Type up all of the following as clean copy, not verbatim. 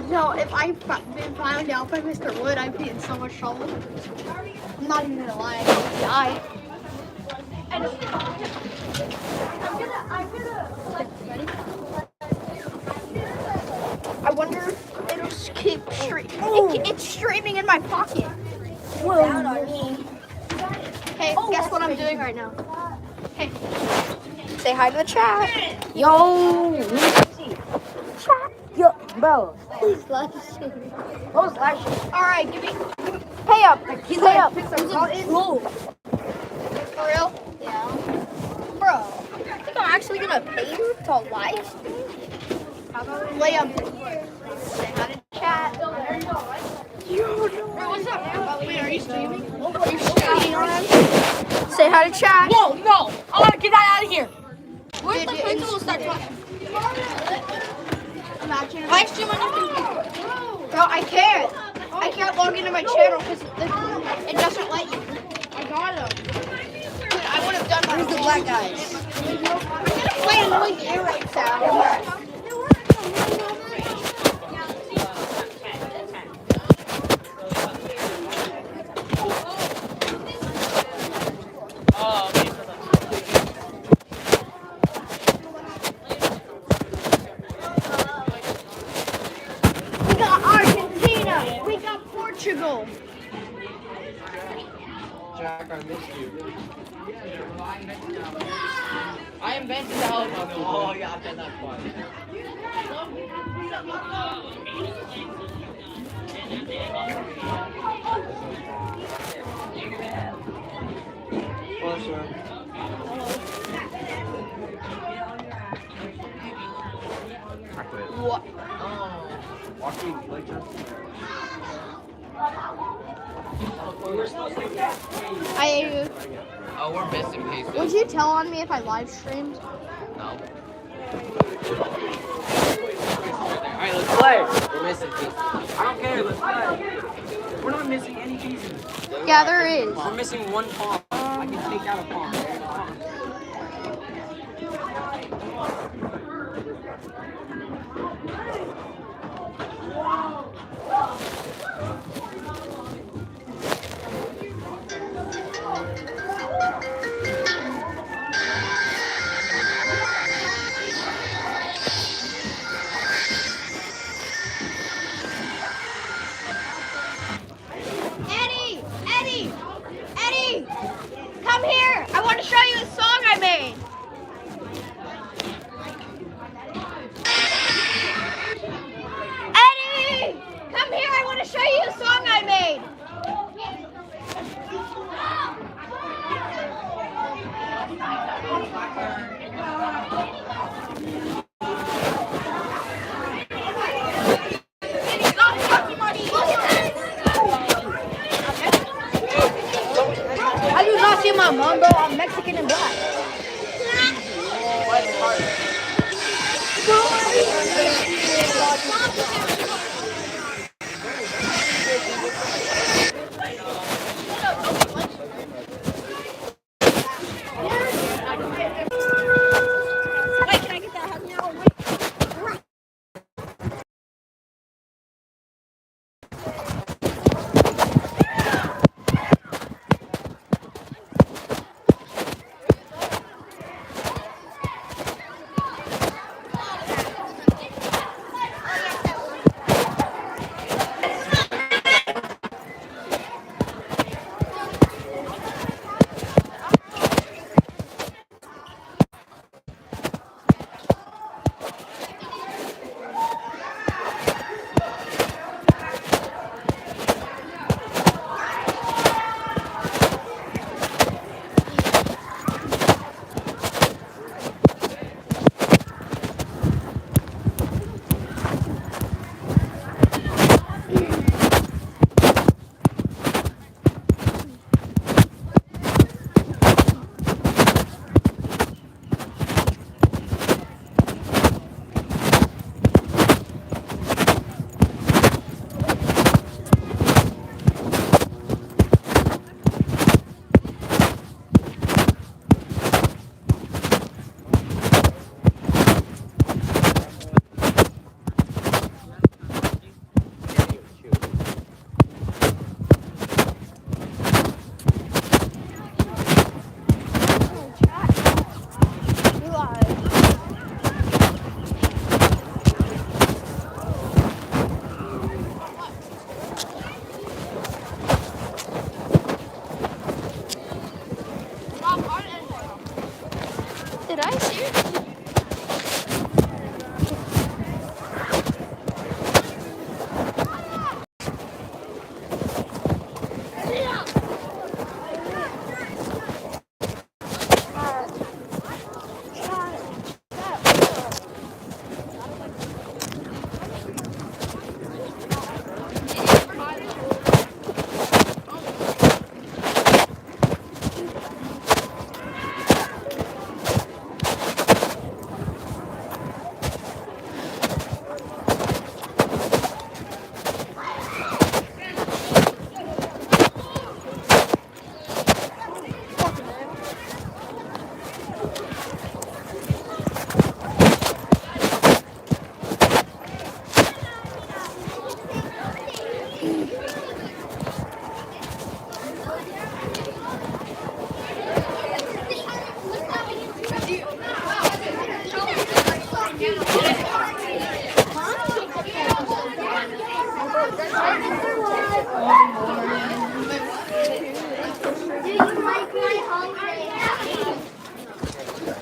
No, if I been found out by Mr. Wood, I'd be in so much trouble. I'm not even gonna lie, I'd die. Ready? I wonder if it'll keep streaming. It's streaming in my pocket. Well, down on me. Hey, guess what I'm doing right now? Hey, Say hi to the chat. Yo, chat. Yo, bro. please like. What was last year? All right, give me. Pay up. He's Pay up. pick some cotton. Whoa. For real? Yeah. Bro, I think I'm actually gonna pay you to live stream. Liam. Say hi to chat. Bro, what's up? Wait, are you streaming? Are you streaming on him? Say hi to chat. Whoa, no. I wanna get that out of here. Where's Dude, the principal start talking? Imagine. Live stream on your computer. Bro, I can't. I can't log into my channel because it doesn't let you. I got him. Dude, I would have done my Who's the black guys? I'm gonna play annoying ear rape sound. We got Argentina. We got Portugal. Jack, I miss you. I invented the helicopter. Oh, yeah, I've done that fun. Hello, sir. What? Walking later. Oh, we're missing pieces. Would you tell on me if I live streamed? No. Alright, let's play. We're missing pieces. I don't care, let's play. We're not missing any pieces. Yeah, there is. We're missing one pawn. I can take out a pawn. Eddie! Eddie! Eddie! Come here! I want to show you a song I made. Eddie! Come here! I want to show you a song I made. I do not see my mom, bro. I'm Mexican and black.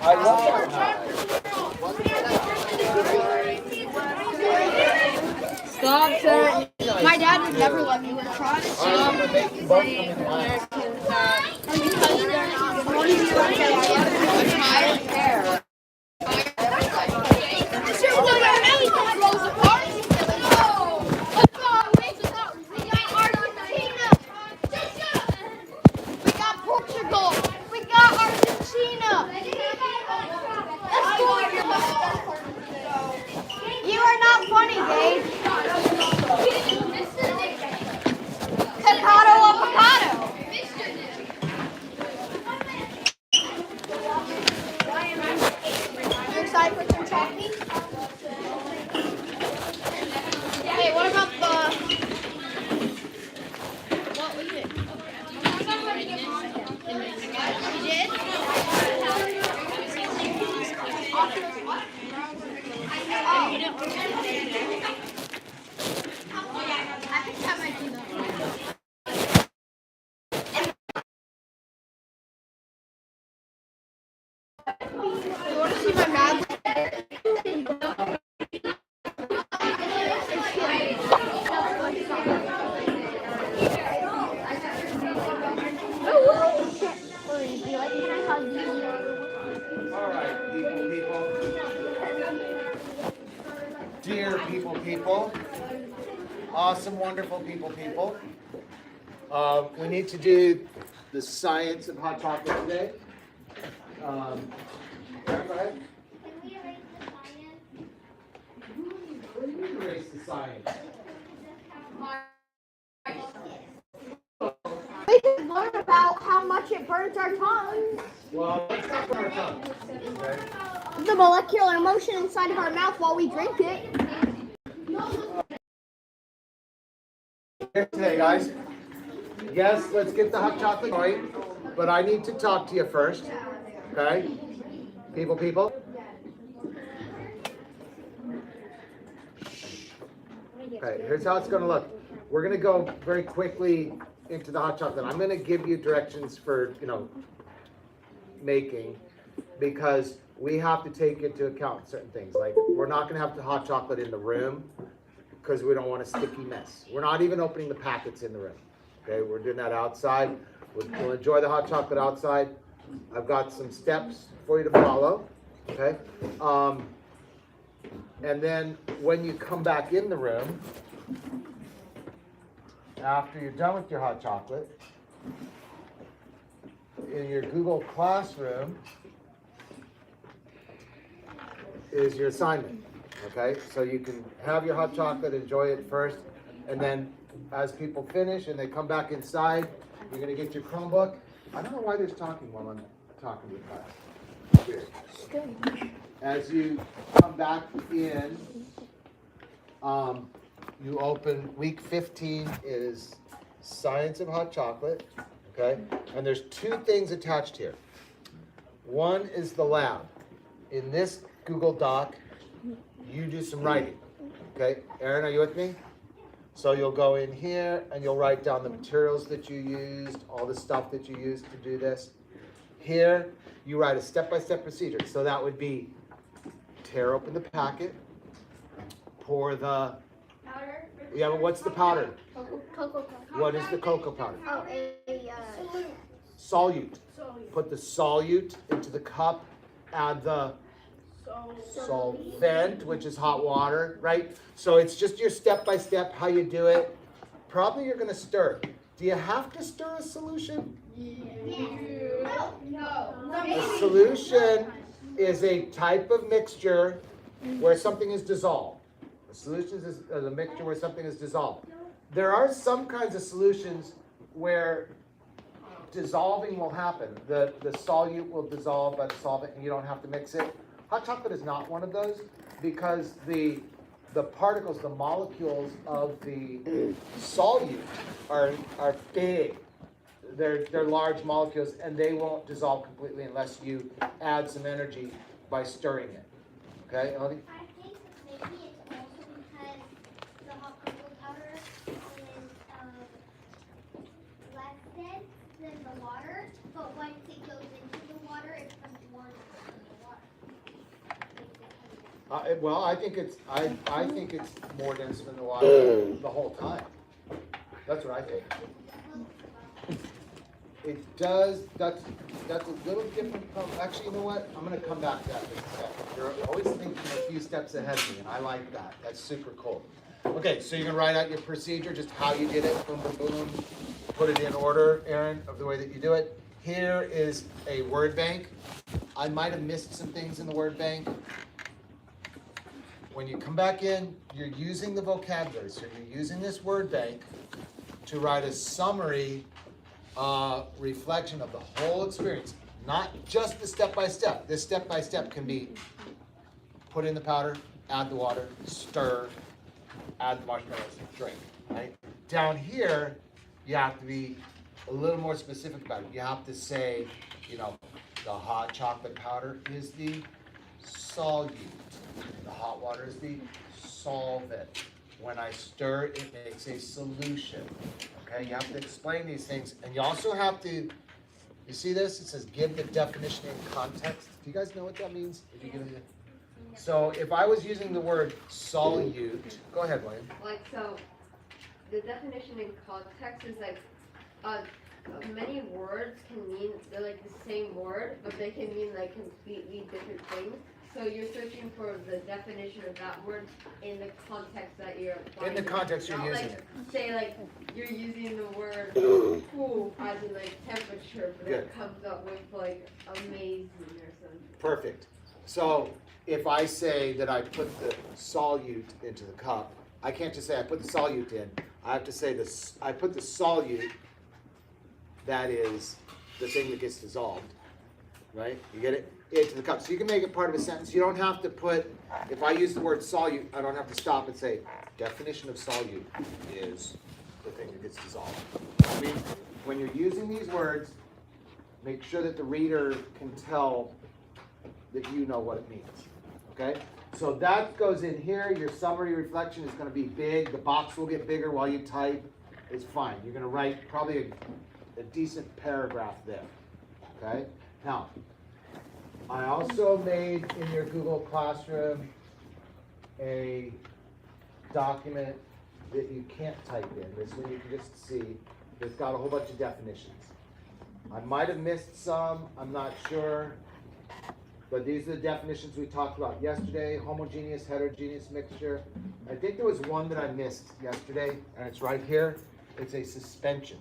I love it. Stop saying. My dad would never let me try to see because they're not funny. We got Portugal. We got Argentina. You are not funny, Gabe. Avocado. You excited for some chocolate? Hey, what about the... What was it? You did? I think that might be the... You want to see my math? All right, dear people, awesome, wonderful people. We need to do the science of hot chocolate today. Go ahead. What do you mean erase the science? We can learn about how much it burns our tongues. Well, let's not put our tongue. Okay. The molecular motion inside of our mouth while we drink it. Here today, guys. Yes, let's get the hot chocolate going, but I need to talk to you first. Okay? People. Okay, here's how it's going to look. We're going to go very quickly into the hot chocolate. I'm going to give you directions for, making, because we have to take into account certain things. Like, we're not going to have the hot chocolate in the room because we don't want a sticky mess. We're not even opening the packets in the room. Okay, we're doing that outside. We'll enjoy the hot chocolate outside. I've got some steps for you to follow. Okay, and then when you come back in the room, after you're done with your hot chocolate, in your Google Classroom is your assignment. Okay, so you can have your hot chocolate, enjoy it first, and then as people finish and they come back inside, you're going to get your Chromebook. I don't know why there's talking while I'm talking to class. Weird. As you come back in, you open week 15 is Science of Hot Chocolate, okay? And there's two things attached here. One is the lab. In this Google Doc, you do some writing, okay? Aaron, are you with me? So you'll go in here and you'll write down the materials that you used, all the stuff that you used to do this. Here, you write a step-by-step procedure. So that would be tear open the packet, pour the, Powder. yeah, but what's the powder? Cocoa powder. What is the cocoa powder? Oh, Solute. Put the solute into the cup, add the solvent, which is hot water, right? So it's just your step-by-step how you do it. Probably you're gonna stir. Do you have to stir a solution? No. A solution is a type of mixture where something is dissolved. A solution is a mixture where something is dissolved. There are some kinds of solutions where dissolving will happen. The solute will dissolve by the solvent and you don't have to mix it. Hot chocolate is not one of those because the particles, the molecules of the solute are big. They're large molecules and they won't dissolve completely unless you add some energy by stirring it. Okay, Elodie? I think maybe it's also because the hot cocoa powder is less dense than the water, but once it goes into the water, it becomes more dense than the water. Well, I think it's more dense than the water the whole time. That's what I think. It does. That's a little different. Actually, you know what? I'm gonna come back to that in a second. You're always thinking a few steps ahead of me, and I like that. That's super cool. Okay, so you're gonna write out your procedure, just how you did it. Boom, boom, boom. Put it in order, Aaron, of the way that you do it. Here is a word bank. I might have missed some things in the word bank. When you come back in, you're using the vocabulary. So you're using this word bank to write a summary reflection of the whole experience, not just the step-by-step. This step-by-step can be put in the powder, add the water, stir, add the marshmallows, drink, right? Down here, you have to be a little more specific about it. You have to say, you know, the hot chocolate powder is the solute. The hot water is the solvent. When I stir, it makes a solution. Okay, you have to explain these things, and you also have to, you see this? It says give the definition in context. Do you guys know what that means? If you give it, so if I was using the word solute, go ahead, William. Like, so, the definition in context is like, many words can mean, they're like the same word, but they can mean like completely different things. So you're searching for the definition of that word in the context that you're applying. In the context you're Not using like, it. Say like, you're using the word cool as in like temperature, but Good. it comes up with like amazing or something. Perfect. So if I say that I put the solute into the cup, I can't just say I put the solute in. I have to say this. I put the solute, that is the thing that gets dissolved, right? You get it? Into the cup. So you can make it part of a sentence. You don't have to put, if I use the word solute, I don't have to stop and say, definition of solute is the thing that gets dissolved. I mean, when you're using these words, make sure that the reader can tell that you know what it means, okay? So that goes in here. Your summary reflection is going to be big. The box will get bigger while you type. It's fine. You're going to write probably a decent paragraph there, okay? Now, I also made in your Google Classroom a document that you can't type in. This one you can just see. It's got a whole bunch of definitions. I might have missed some, I'm not sure. But these are the definitions we talked about yesterday: homogeneous, heterogeneous mixture. I think there was one that I missed yesterday, and it's right here. It's a suspension.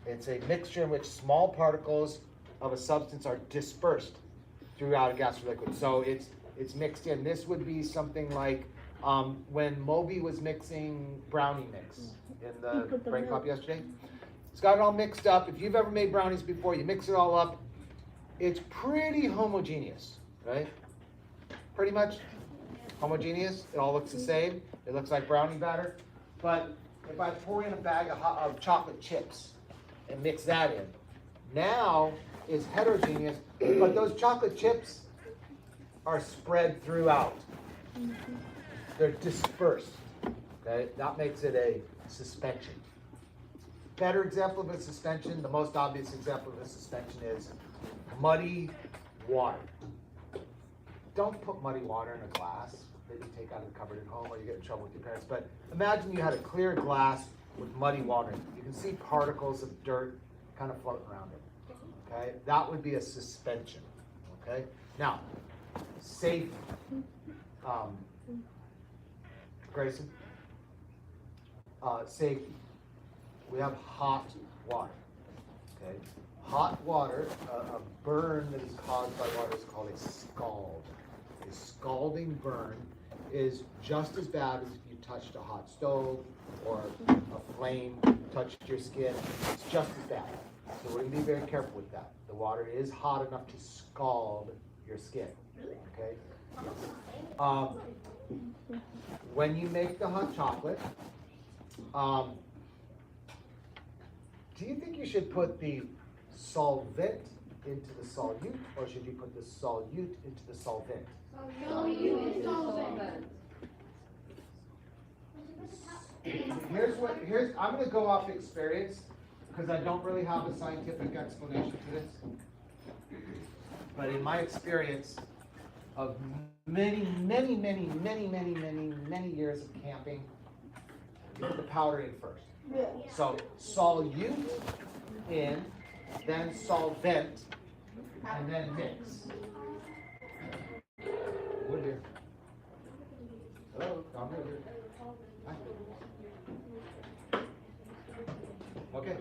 It's a mixture in which small particles of a substance are dispersed throughout a gas or liquid. So it's mixed in. This would be something like when Moby was mixing brownie mix in the brain pop yesterday. It's got it all mixed up. If you've ever made brownies before, you mix it all up. It's pretty homogeneous, right? Pretty much homogeneous. It all looks the same. It looks like brownie batter. But if I pour in a bag of chocolate chips and mix that in, now it's heterogeneous, but those chocolate chips are spread throughout. They're dispersed, okay? That makes it a suspension. Better example of a suspension, the most obvious example of a suspension is muddy water. Don't put muddy water in a glass that you take out of the cupboard at home or you get in trouble with your parents. But imagine you had a clear glass with muddy water in it. You can see particles of dirt kind of floating around it. Okay, that would be a suspension. Okay, now safety. Grayson, safety. We have hot water. Okay, hot water, a burn that is caused by water is called a scald. A scalding burn is just as bad as if you touched a hot stove or a flame touched your skin. It's just as bad. So we're going to be very careful with that. The water is hot enough to scald your skin. Okay. When you make the hot chocolate, do you think you should put the solvent into the solute, or should you put the solute into the solvent? I'm going to go off experience because I don't really have a scientific explanation for this. But in my experience of many years of camping, you put the powder in first. So solute in, then solvent, and then mix. Wood here. Hello, Tom here. Hi. Okay.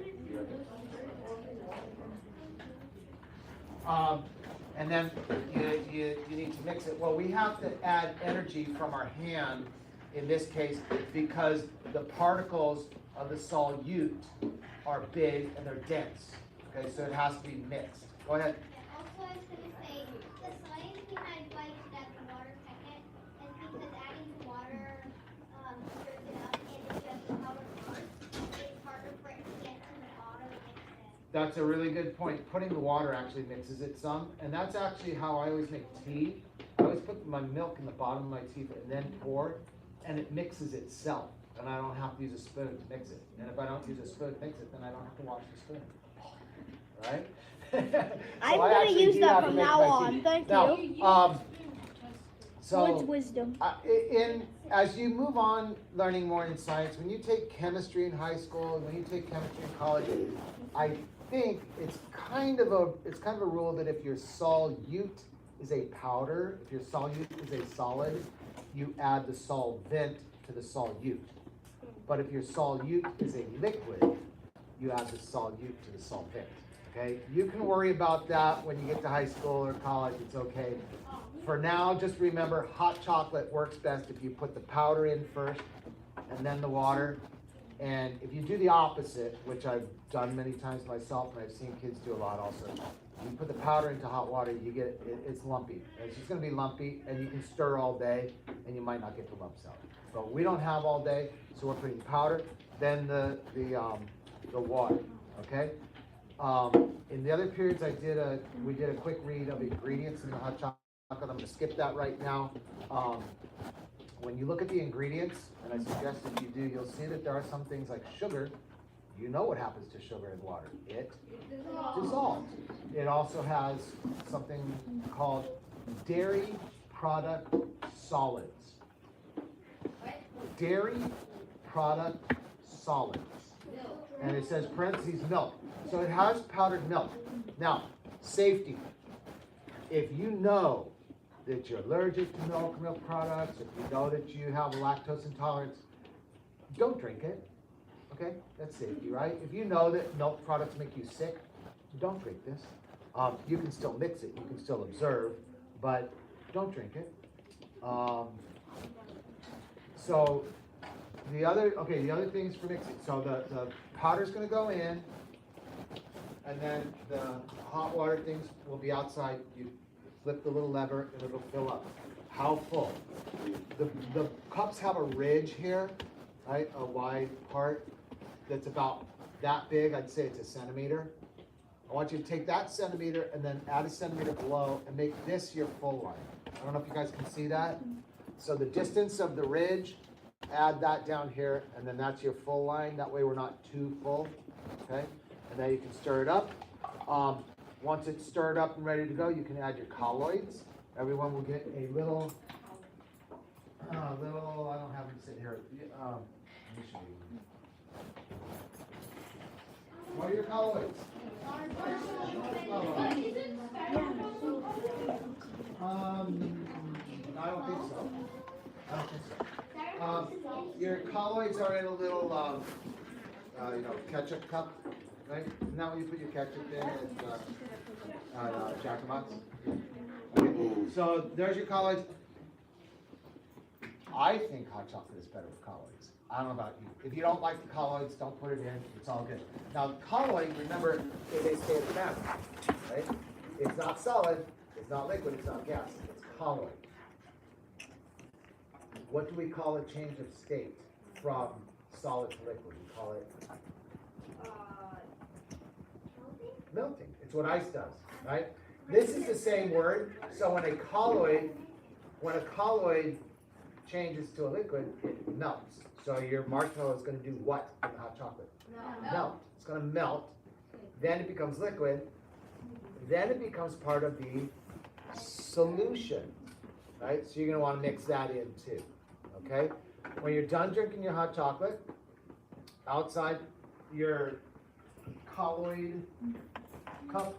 And then you need to mix it. Well, we have to add energy from our hand in this case because the particles of the solute are big and they're dense. Okay, so it has to be mixed. Go ahead. Also, I was going to say, the science behind why you should add the water second is because adding the water stirs it up, and if you have the powder first, it's harder for it to get to the bottom and mix it. That's a really good point. Putting the water actually mixes it some, and that's actually how I always make tea. I always put my milk in the bottom of my tea and then pour, and it mixes itself, and I don't have to use a spoon to mix it. And if I don't use a spoon to mix it, then I don't have to wash the spoon. Right? I'm going to use that from now on. Thank you. So, wisdom. As you move on learning more in science, when you take chemistry in high school, and when you take chemistry in college, I think it's kind of a rule that if your solute is a powder, if your solute is a solid, you add the solvent to the solute. But if your solute is a liquid, you add the solute to the solvent. Okay, you can worry about that when you get to high school or college, it's okay. For now, just remember hot chocolate works best if you put the powder in first and then the water. And if you do the opposite, which I've done many times myself and I've seen kids do a lot also, you put the powder into hot water, you get it's lumpy. It's just going to be lumpy and you can stir all day and you might not get the lumps out. But we don't have all day, so we're putting powder, then the water, okay? In the other periods we did a quick read of ingredients in the hot chocolate. I'm going to skip that right now. When you look at the ingredients, and I suggest that you do, you'll see that there are some things like sugar. You know what happens to sugar in water. It dissolves. It also has something called dairy product solids. Dairy product solids. And it says parentheses milk. So it has powdered milk. Now, safety. If you know that you're allergic to milk products, if you know that you have a lactose intolerance, don't drink it. Okay? That's safety, right? If you know that milk products make you sick, don't drink this. You can still mix it, you can still observe, but don't drink it. So the other things for mixing. So the powder's going to go in, and then the hot water things will be outside. You flip the little lever and it'll fill up. How full? The cups have a ridge here, right? A wide part that's about that big. I'd say it's a centimeter. I want you to take that centimeter and then add a centimeter below and make this your full line. I don't know if you guys can see that. So the distance of the ridge, add that down here, and then that's your full line. That way we're not too full, okay? And then you can stir it up. Once it's stirred up and ready to go, you can add your colloids. Everyone will get a little, I don't have them sitting here. Let me show you. What are your colloids? I don't think so. Your colloids are in a little, ketchup cup, right? Isn't that what you put your ketchup in at Jack in the Box? Okay. So there's your colloids. I think hot chocolate is better with colloids. I don't know about you. If you don't like the colloids, don't put it in. It's all good. Now, colloid, remember, they stay at the back, right? It's not solid. It's not liquid. It's not gas. It's colloid. What do we call a change of state from solid to liquid? We call it melting. It's what ice does, right? This is the same word. So when a colloid changes to a liquid, it melts. So your marshmallow is going to do what in the hot chocolate? Melt. It's going to melt. Then it becomes liquid. Then it becomes part of the solution, right? So you're going to want to mix that in too, okay? When you're done drinking your hot chocolate, outside your colloid cup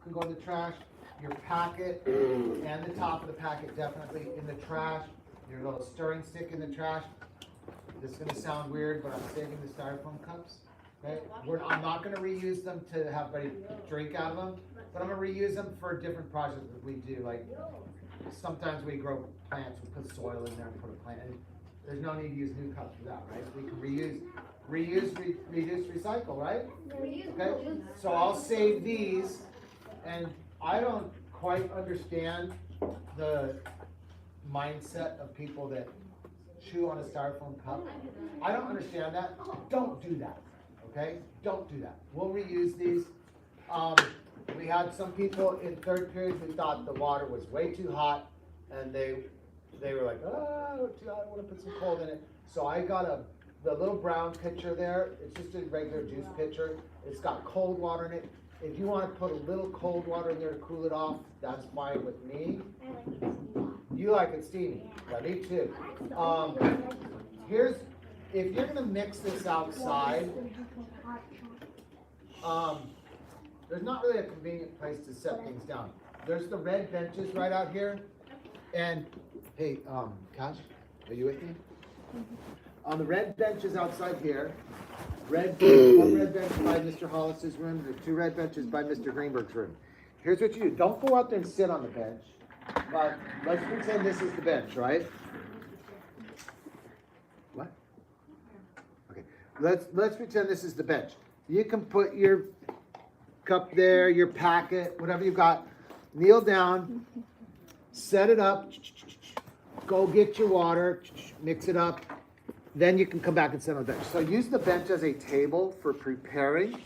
can go in the trash. Your packet and the top of the packet definitely in the trash. Your little stirring stick in the trash. This is going to sound weird, but I'm saving the styrofoam cups. Okay? I'm not going to reuse them to have everybody drink out of them, but I'm going to reuse them for different projects that we do. Like sometimes we grow plants, we put soil in there and put a plant in. There's no need to use new cups for that, right? We can reuse, recycle, right? Okay? So I'll save these, and I don't quite understand the mindset of people that chew on a styrofoam cup. I don't understand that. Don't do that, okay? Don't do that. We'll reuse these. We had some people in third period who thought the water was way too hot, and they were like, oh, too hot, I want to put some cold in it. So I got the little brown pitcher there. It's just a regular juice pitcher. It's got cold water in it. If you want to put a little cold water in there to cool it off, that's fine with me. You like it steamy. Yeah, me too. If you're gonna mix this outside, there's not really a convenient place to set things down. There's the red benches right out here. And hey, Cash, are you with me? On the red benches outside here, one red bench by Mr. Hollis's room, there's 2 red benches by Mr. Greenberg's room. Here's what you do. Don't go out there and sit on the bench. But let's pretend this is the bench, right? What? Okay. Let's pretend this is the bench. You can put your cup there, your packet, whatever you've got. Kneel down, set it up, go get your water, mix it up. Then you can come back and sit on the bench. So use the bench as a table for preparing.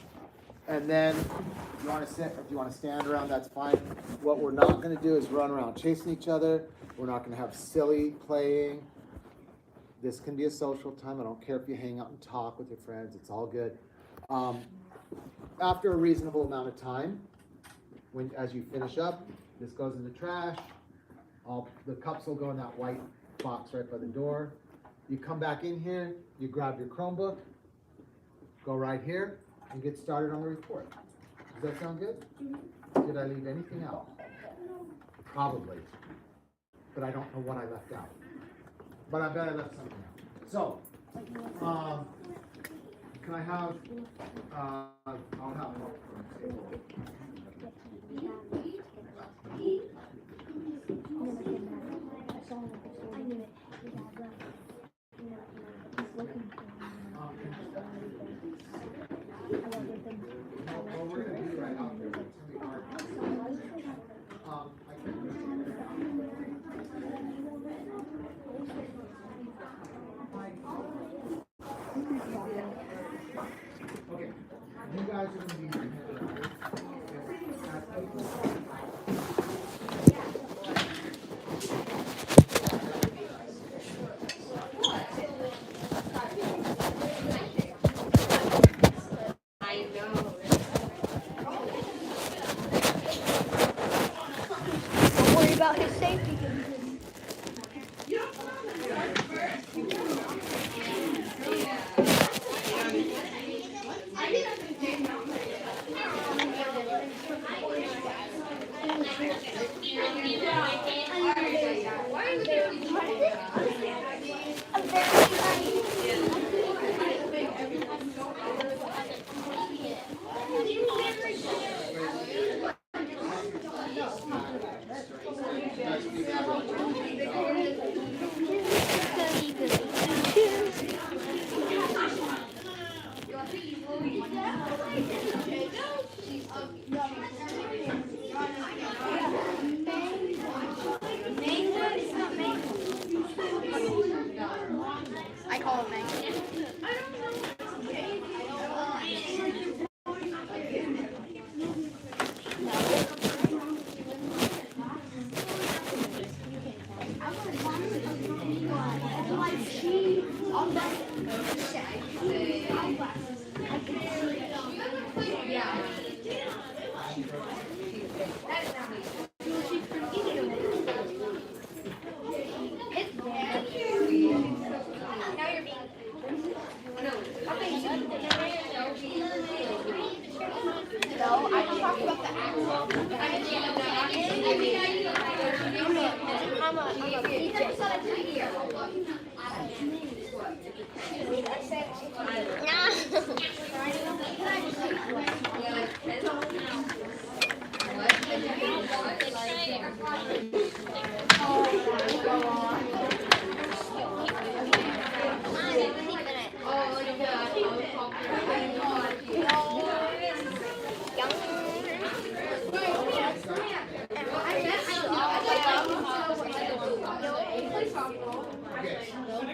And then if you want to sit or if you want to stand around, that's fine. What we're not going to do is run around chasing each other. We're not going to have silly playing. This can be a social time. I don't care if you hang out and talk with your friends. It's all good. After a reasonable amount of time, as you finish up, this goes in the trash. The cups will go in that white box right by the door. You come back in here, you grab your Chromebook, go right here, and get started on the report. Does that sound good? Did I leave anything out? Probably. But I don't know what I left out. But I bet I left something out. So, can I have, I'll have more. Okay, you guys are going to be I call it mango. No, I talked about the I'm a teacher.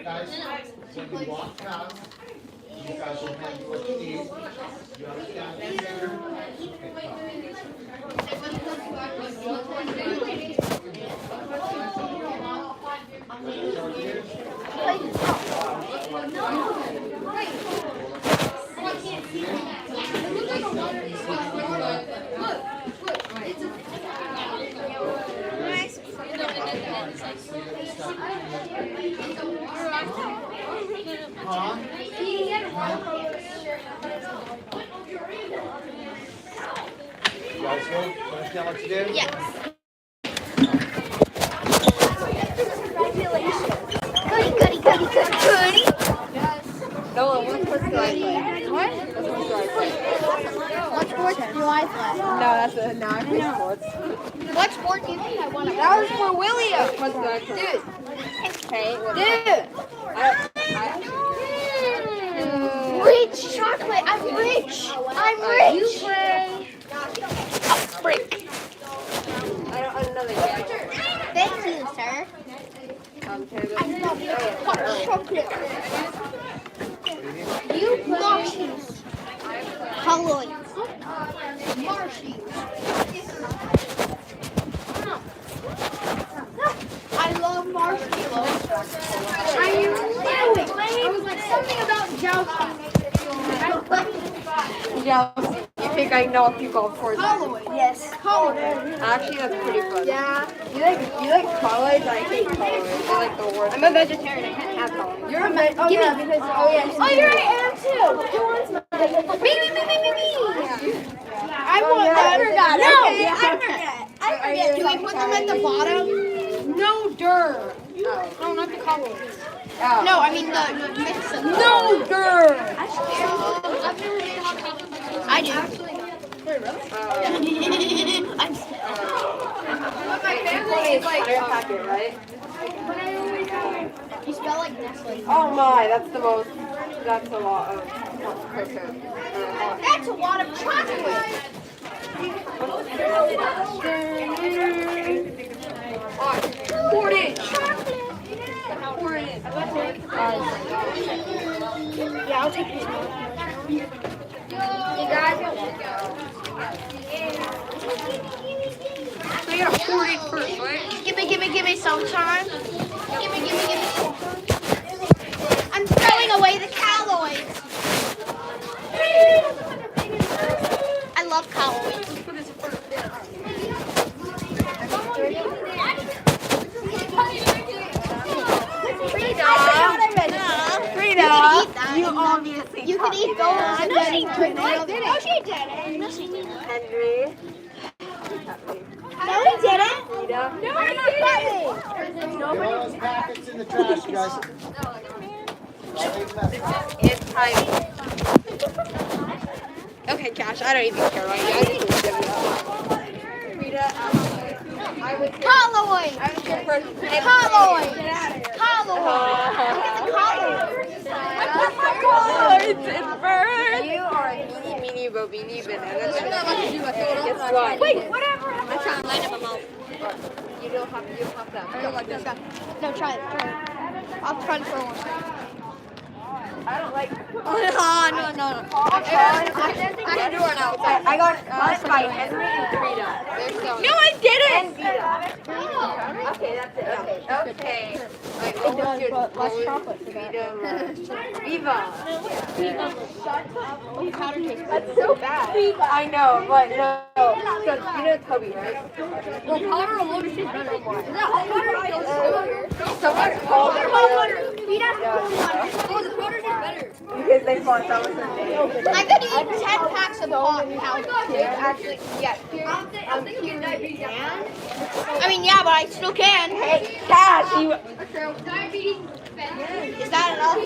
Guys, when you walk past, you guys will hand what you need. You understand? Huh? You guys good? Understand what to do? Yes. Noah, what sports do I play? What? What sports do I play? No, I play sports. What sport do you think I want to play? That was for William. What do I play? Okay, what Rich chocolate. I'm rich. I'm rich. You play. Frick. Another game. Thank you, sir. I love hot chocolate. You play. Marshies. Colloids. Marshies. I love marshmallows. I knew it. I was like something about jousting makes it feel right. Yeah, you think I know a few golf courses? Colloids. Yes. Colloids. Actually, that's pretty fun. Yeah. You like colloids? I hate colloids. They're like the worst. I'm a vegetarian. I can't have colloids. You're a man. Oh, yeah, because, Oh, you're right. I am too. Who wants mine? Me. I want that. I forgot. No. Okay, I forgot. I forget. Do we put them at the bottom? No, dirt. No, not the colloids. Oh. No, I mean the mix of No, girl. I do. I'm My family is like a packet, right? You smell like Nestle. Oh my, that's a lot of cocoa. That's a lot of chocolate. Pour it. Yeah, I'll take this one. You guys So you gotta pour it first, right? Give me some time. Give me. I'm throwing away the colloids. I love colloids. You obviously You can eat those and then drink the other. No, she didn't. Henry. No, he didn't. Rita. No, he didn't. Get all those packets in the trash, you guys. It's time. Okay, Cash, I don't even care right now. Rita, I would say. Halloween! Halloween! Halloween! It's bird. You are a meanie bobini banana. Guess what? Wait, whatever. I'm trying to line up my mouth. You don't have that. No, try it. I'll try to throw one. I don't like. Oh, no. I got last by Henry and Frida. No, I didn't! Okay, that's it. Okay. Like, what was your less chocolate Frida? Viva. That's so bad. I know, but no. So, you know Toby, right? Well, powder or lotus is better. Is that hot water? Someone called it. Because they thought that was her name. I could eat 10 packs of hot powder. Actually, yeah. I mean, yeah, but I still can. Hey, Cash, you. Is that enough?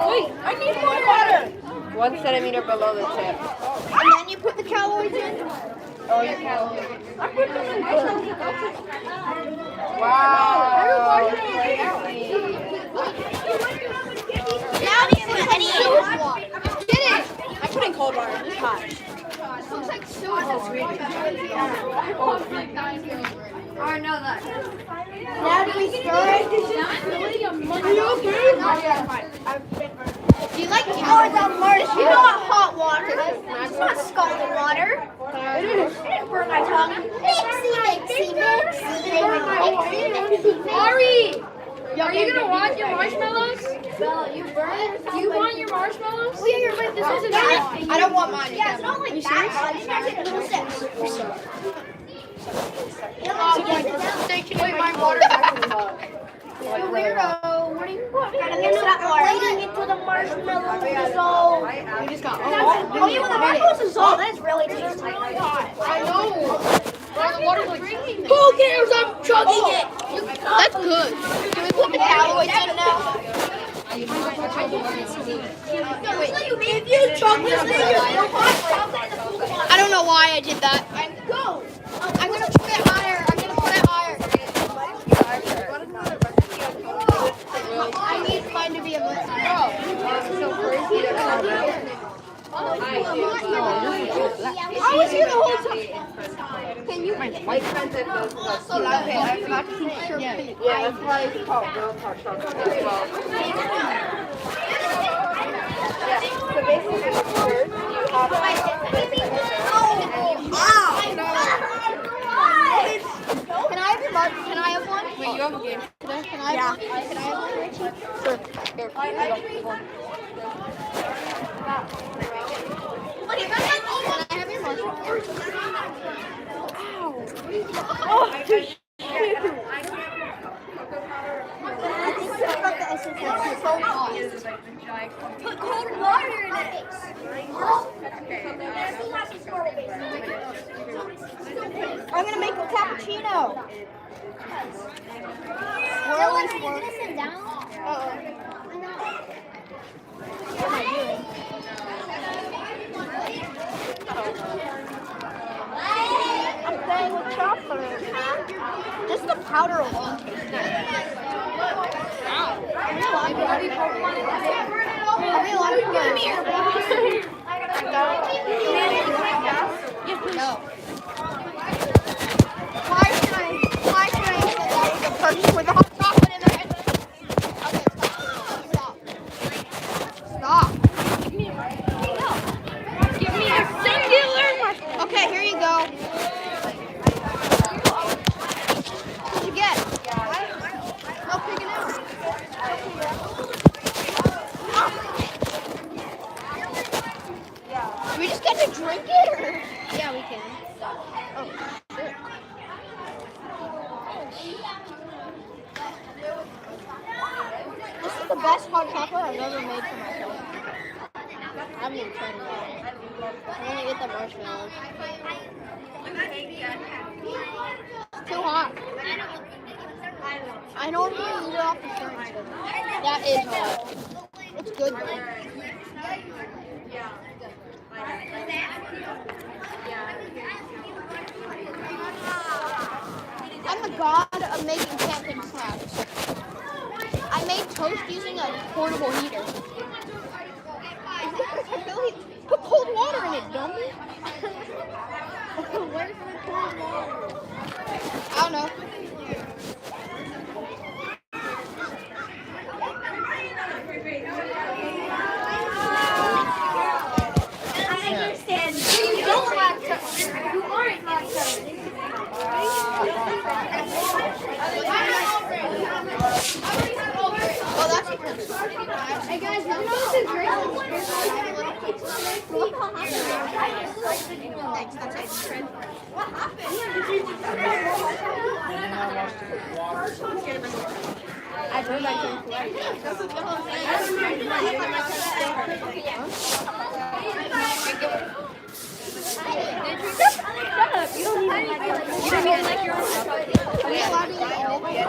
Wait, I need more water. 1 centimeter below the tip. And then you put the calories in. Oh, you can't. Wow. Now do you put any water? Get it. I'm putting cold water. It's hot. This looks like sewage. Oh, no, that. Now do we stir it? Are you okay? Do you like calories? You know what hot water is? It's not scalding water. It is. It burned my tongue. Mixy. Ari! Are you gonna want your marshmallows? Bella, you burn? Do you want your marshmallows? Oh yeah, you're right. This isn't I don't want mine. Yeah, it's not like that. Little sips. Wait, my water's actually hot. You weirdo. What are you putting? It's not plating into the marshmallows dissolve. We just got oh, yeah, when the marshmallows dissolve, that's really tasty. I know. The water's like, who cares? I'm chugging it. That's good. Can we put the calories in now? Wait, if you chug this thing, I don't know why I did that. Go. I'm gonna put it higher. I need mine to be a bit higher. I was here the whole time. Can you? My friend said those Okay, I forgot to keep sure. Yeah, that's why it's called girl talk chocolate as well. Yeah, so basically first you have Can I have your mug? Can I have one? Wait, you have a game. Can I have one? Can I have one, Richie? Sure. Here, I have your mug? Put cold water in it. I'm gonna make a cappuccino. Swirly, swirly. Sit down. What am I doing? I'm playing with chocolate. Just the powder alone tastes nice. Give me your Why should I say that was a person with a hot chocolate in their head? Okay, stop. Give me a singular. Okay, here you go. What'd you get? No picking out. Do we just get to drink it, or? Yeah, we can. Oh, shit. This is the best hot chocolate I've ever made for myself. I'm gonna try to I'm gonna get the marshmallows. It's too hot. I don't really eat it off the furnace. That is hot. It's good though. I'm the god of making camping snacks. I made toast using a portable heater. Put cold water in it, dummy. Where's the cold water? I don't know. I understand. You don't have to. You aren't not to. Oh, that's good. Hey guys, you know this is great. What I turned my phone away. Shut up. You don't even like your own. Are we allowed to eat all of it?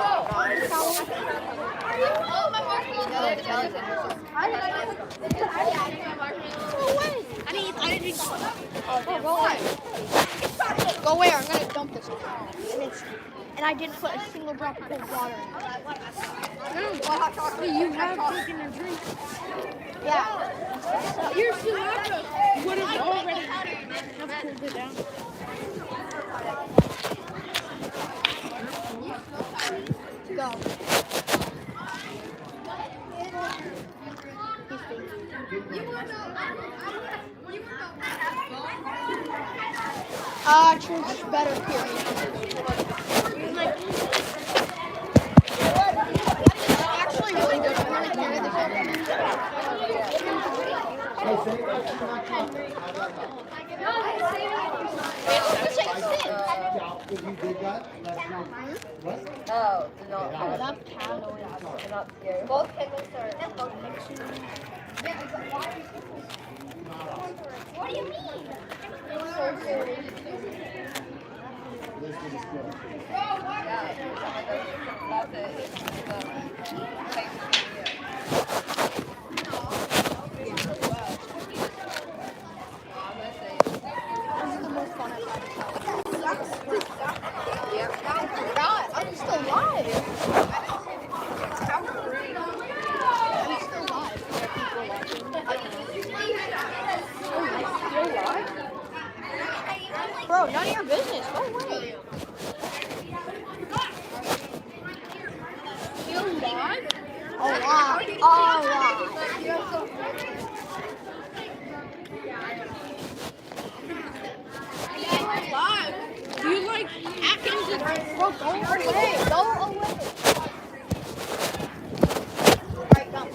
Oh, my marshmallows. No way. I didn't drink. Oh, go away. Go where? I'm gonna dump this. And I didn't put a single drop of cold water in it. You have taken a drink. Yeah. Your cilantro would have already cooled it down. Go. Truth's better, period. Actually really good. I'm gonna carry this If you did that, that's not what? Oh, no. That's calories. I'm not scared. Both chemicals are What do you mean? I'm still alive. Bro, none of your business. Go away. You alive? Do you like Atkins and bro, go away. Go away. Alright, come.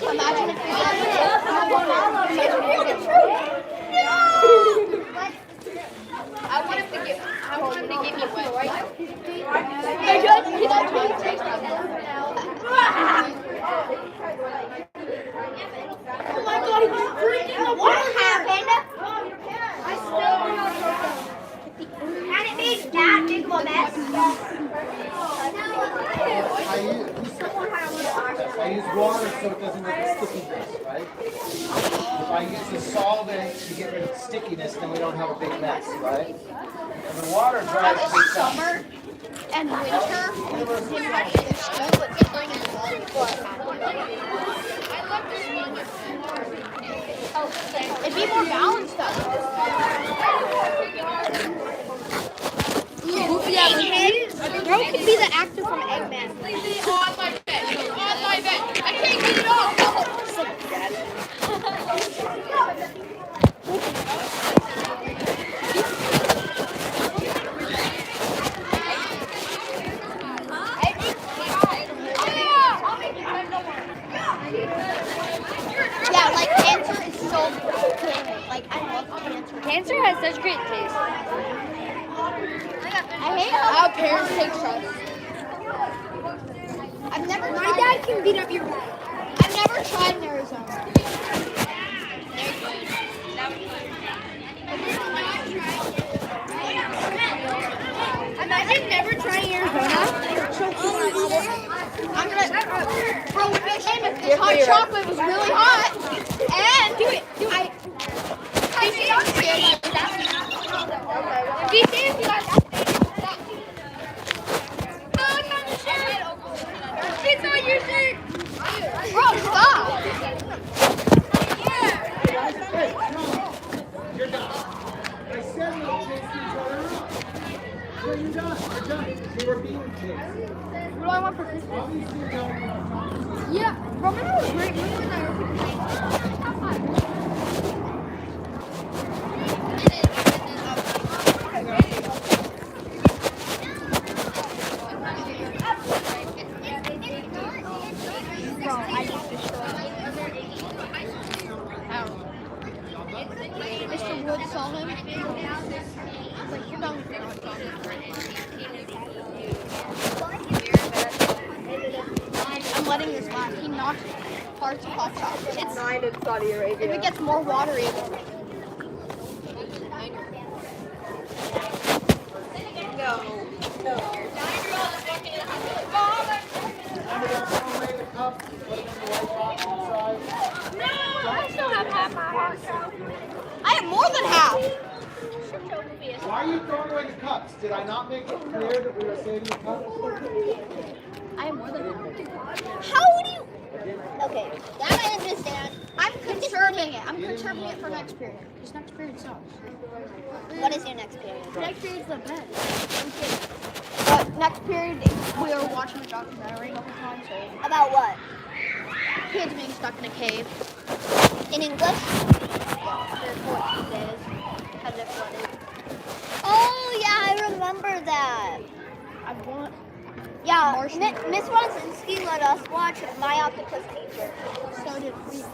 Imagine if you I want him to give me wet right now. Oh my god, he's drinking the water. What happened? And it made that big of a mess. I use water so it doesn't get stickiness, right? If I use the solvent to get rid of stickiness, then we don't have a big mess, right? And the water dries things out. Summer and winter, it's still but spring and fall. It'd be more balanced though. Bro could be the actor from Eggman. On my bed. I can't get it off. Yeah, like cancer is so good. Like I love cancer. Cancer has such great taste. I hate how parents take drugs. I've never. My dad can beat up your dad. I've never tried in Arizona. Imagine never trying Arizona. I'm gonna. Bro, would be ashamed if this hot chocolate was really hot. And do it. Be safe, you guys. No, I'm not the shirt. It's not your shirt. Bro, stop. You're done. I said no chase each other up. So you're done. You're done. You were being chased. What do I want for Christmas? Obviously, you don't want to. Yeah, bro, remember it was great. Remember when I opened Mr. Wood saw him. Like, you're done with your hot chocolate. I'm letting this last. He knocked parts of hot chocolate. It's 9 in Saudi Arabia. if it gets more watery, it's I still have half my hot chocolate. I have more than half. Why are you throwing away the cups? Did I not make it clear that we were saving the cups? I have more than half. How would you? Okay, that I understand. I'm conserving it. I'm conserving it for next period. Because next period sucks. What is your next period? Next period's the best. I'm kidding. But next period, we were watching a documentary the whole time, so About what? kids being stuck in a cave. In English? For 14 days. As it flooded. Oh yeah, I remember that. I want. Yeah, Martian. Miss Rosinski let us watch My Octopus Teacher. So did we.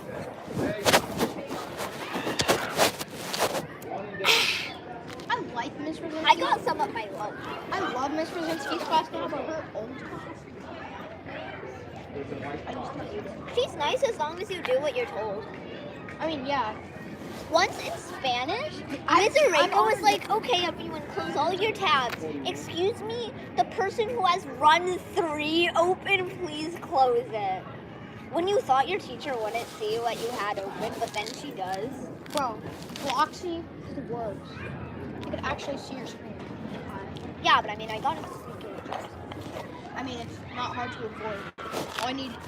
I like Miss Rosinski. I got some at my lunch. I love Miss Rosinski's class now, but her old class. I just hate it. She's nice as long as you do what you're told. I mean, yeah. Once in Spanish, I'm Ms. Areco was already- like, okay, everyone, close all your tabs. Excuse me, the person who has run 3 open, please close it. When you thought your teacher wouldn't see what you had open, but then she does. Bro, Bloxy is the worst. You can actually see your screen. Yeah, but I mean, I got it. I mean, it's not hard to avoid.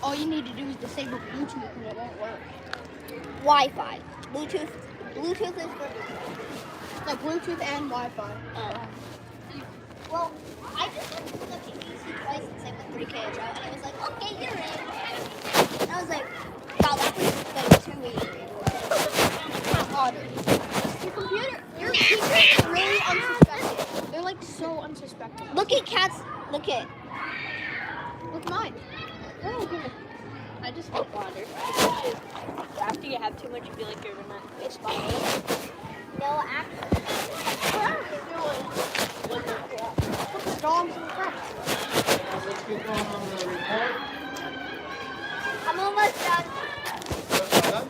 All you need to do is disable Bluetooth and it won't work. Wi-Fi. Bluetooth is for Like Bluetooth and Wi-Fi. Well, I just went to the BBC twice and same with 3K and I was like, okay, you're in. And I was like, wow, that was like 2 weeks. Your teachers are really unsuspecting. They're like so unsuspecting. Look at cats. Look at. Look at mine. Oh, goodness. I just like water. After you have too much, you feel like you're gonna expire. No, actually. Dogs and cats. Let's get going on the report. I'm almost done. Done?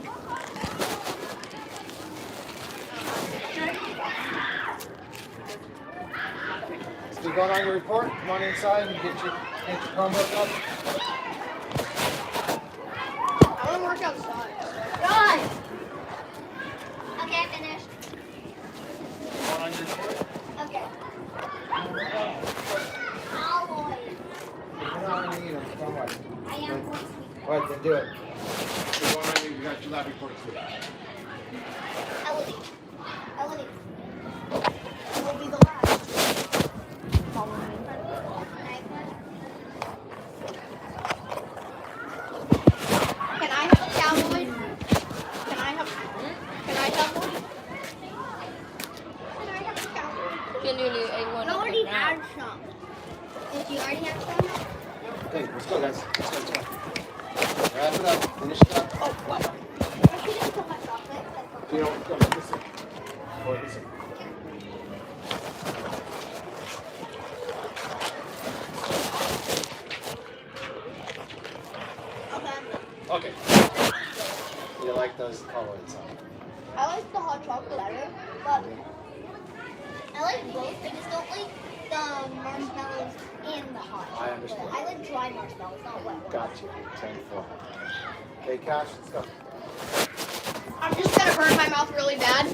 Let's get going on your report. Come on inside and get your Chromebook up. I want to work outside. Done. Okay, finished. Come on your report. Okay. Alloy. You're not gonna need them. Don't worry. I am going to. All right, then do it. You got your lab reports too. Elodie. Will be the last. Follow me. Can I have a cowboy? Can I have one? Can I have a cowboy? You already had some. Did you already have some? Okay, let's go, guys. Let's go. Wrap it up. Finish You like those colors? I like the hot chocolate better, but I like both. I just don't like the marshmallows in the hot chocolate. I understand. I like dry marshmallows, not wet ones. Got you. 10-4. Okay, Cash, let's go. I'm just gonna burn my mouth really bad.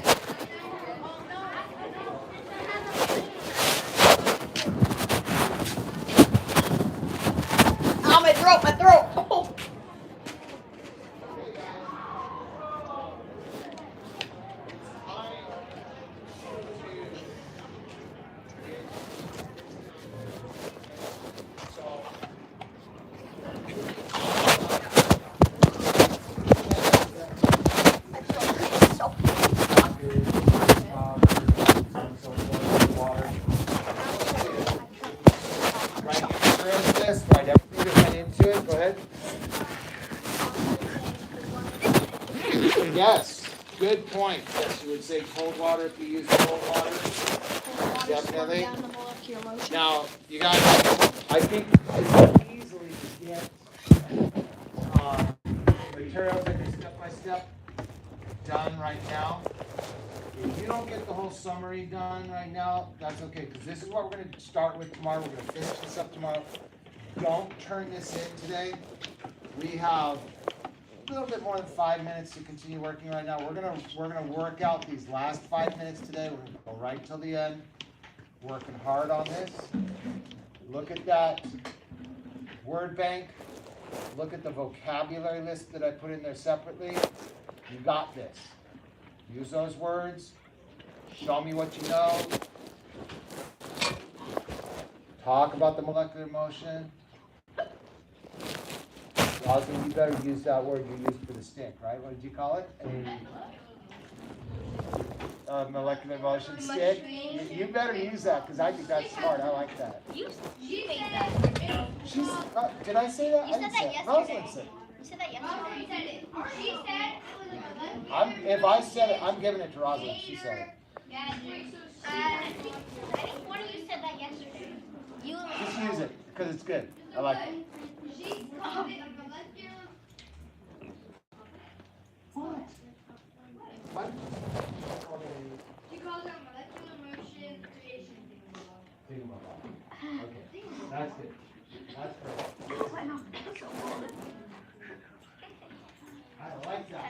Ow, my throat, my throat. Oh. Write everything that went into it. Go ahead. Yes, good point. Yes, you would say cold water if you use cold water. Definitely. Now, you guys, I think I can easily get materials that are step by step done right now. If you don't get the whole summary done right now, that's okay, because this is what we're going to start with tomorrow. We're going to finish this up tomorrow. Don't turn this in today. We have a little bit more than 5 minutes to continue working right now. We're gonna work out these last 5 minutes today. We're gonna go right till the end. Working hard on this. Look at that word bank. Look at the vocabulary list that I put in there separately. You got this. Use those words. Show me what you know. Talk about the molecular motion. Rosalind, you better use that word you used for the stick, right? What did you call it? A molecular motion stick. You better use that because I think that's smart. I like that. You made that. She's. Did I say that? You I said didn't that say it. yesterday. Rosalind said it. You said that yesterday. She said If I said it, I'm giving it to Rosalind. She said it. I think one of you said that yesterday. Just use it because it's good. I like it. She called it a molecular. What? She calls it a molecular motion creation Thingamabob. Okay, that's good. That's great. I like that.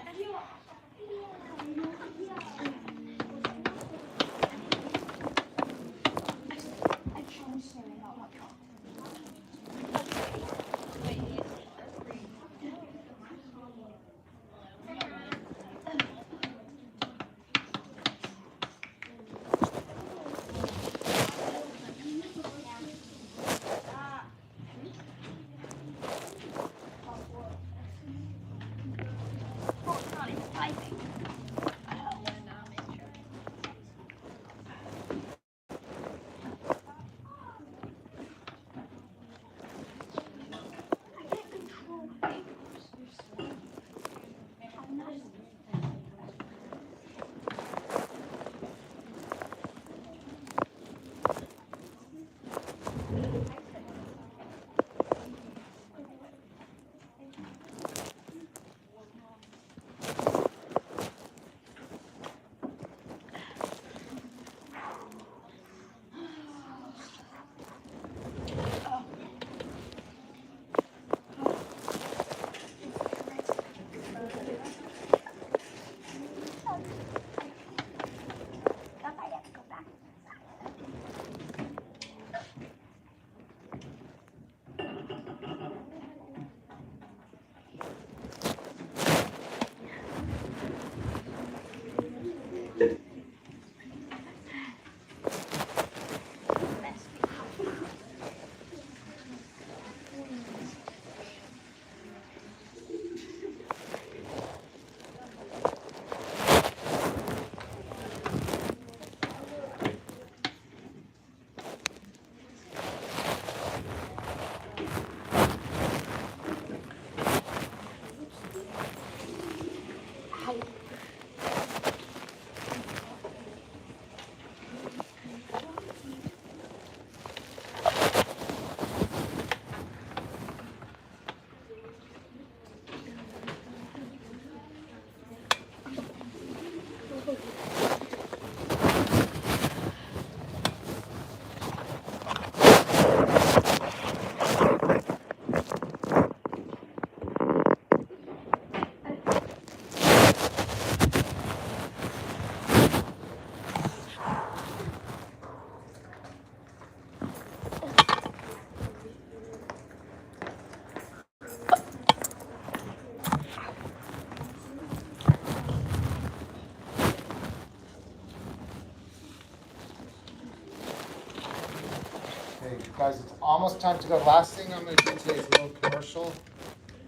Guys, it's almost time to go. Last thing I'm going to do today is a little commercial.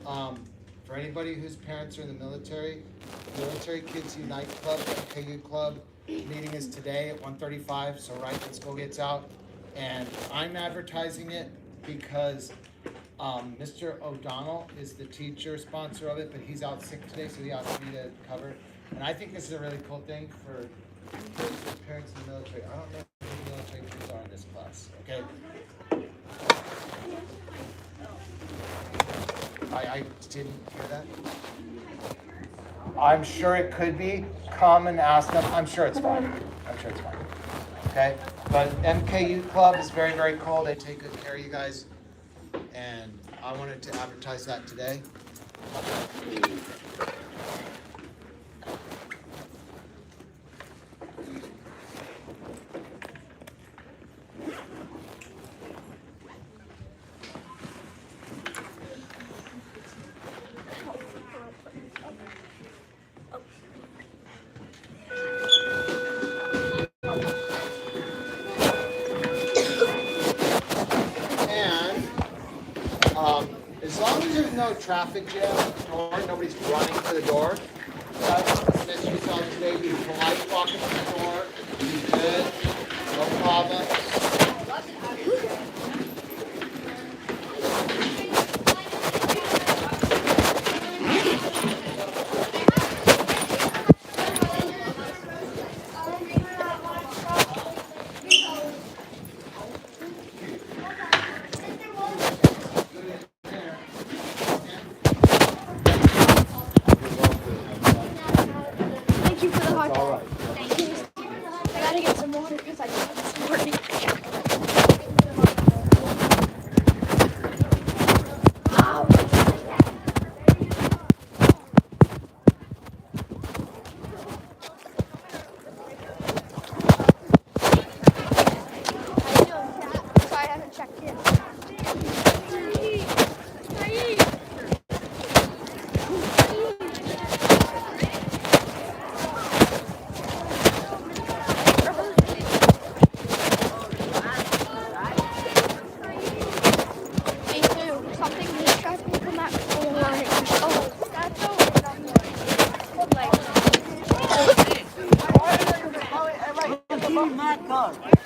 For anybody whose parents are in the military Kids Unite Club, MKU Club, meeting is today at 1:35, so right when school gets out. And I'm advertising it because Mr. O'Donnell is the teacher sponsor of it, but he's out sick today, so he asked me to cover. And I think this is a really cool thing for kids with parents in the military. I don't know who the military kids are in this class, okay? I didn't hear that. I'm sure it could be. Come and ask them. I'm sure it's fine. Okay? But MKU Club is very, very cool. They take good care of you guys. And I wanted to advertise that today. As long as there's no traffic jam at the door, nobody's running for the door. That's what Miss you saw today. Be polite walking to the door. Be good. No problem. Thank you for the hot All dog. right. I gotta get some water because I got this morning. Sorry, I haven't checked in. Me too. Something really tries to come out for the morning. Oh, that's so like.